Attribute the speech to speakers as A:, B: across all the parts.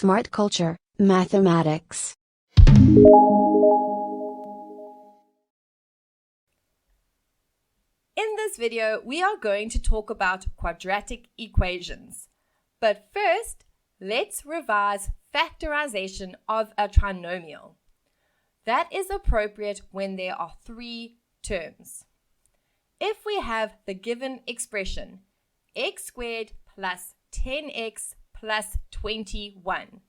A: Smart Culture, Mathematics.
B: In this video, we are going to talk about quadratic equations. But first, let's revise factorization of a trinomial. That is appropriate when there are three terms. If we have the given expression, x squared plus 10x plus 21,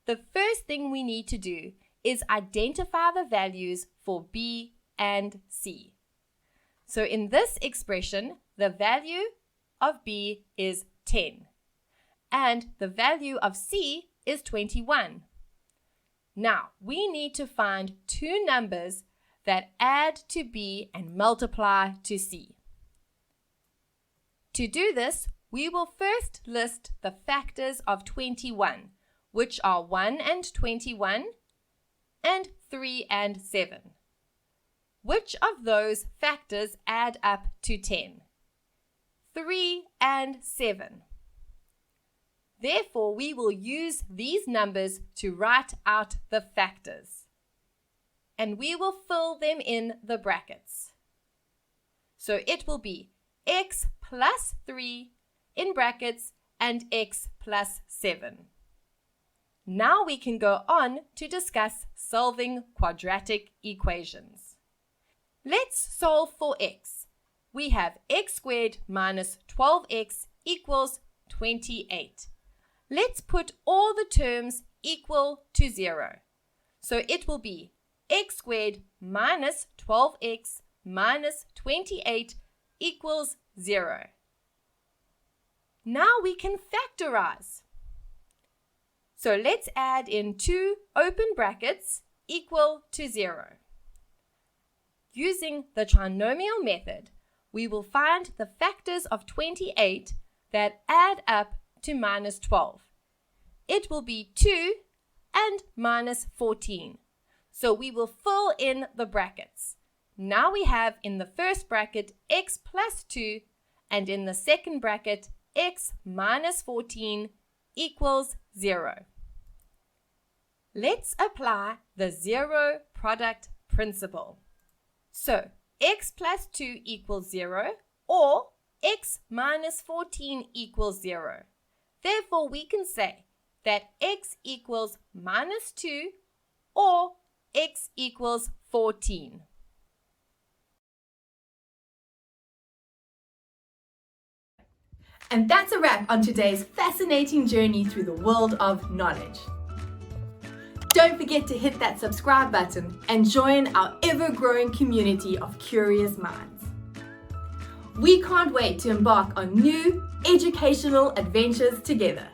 B: the first thing we need to do is identify the values for b and c. So in this expression, the value of b is 10, and the value of c is 21. Now, we need to find two numbers that add to b and multiply to c. To do this, we will first list the factors of 21, which are 1 and 21, and 3 and 7. Which of those factors add up to 10? 3 and 7. Therefore, we will use these numbers to write out the factors, and we will fill them in the brackets. So it will be x plus 3 in brackets and x plus 7. Now we can go on to discuss solving quadratic equations. Let's solve for x. We have x squared minus 12x equals 28. Let's put all the terms equal to 0. So it will be x squared minus 12x minus 28 equals 0. Now we can factorize. So let's add in two open brackets equal to 0. Using the trinomial method, we will find the factors of 28 that add up to minus 12. It will be 2 and minus 14. So we will fill in the brackets. Now we have in the first bracket x plus 2 and in the second bracket x minus 14 equals 0. Let's apply the zero product principle. So x plus 2 equals 0 or x minus 14 equals 0. Therefore, we can say that x equals minus 2 or x equals 14.
C: And that's a wrap on today's fascinating journey through the world of knowledge. Don't forget to hit that subscribe button and join our ever-growing community of curious minds. We can't wait to embark on new educational adventures together.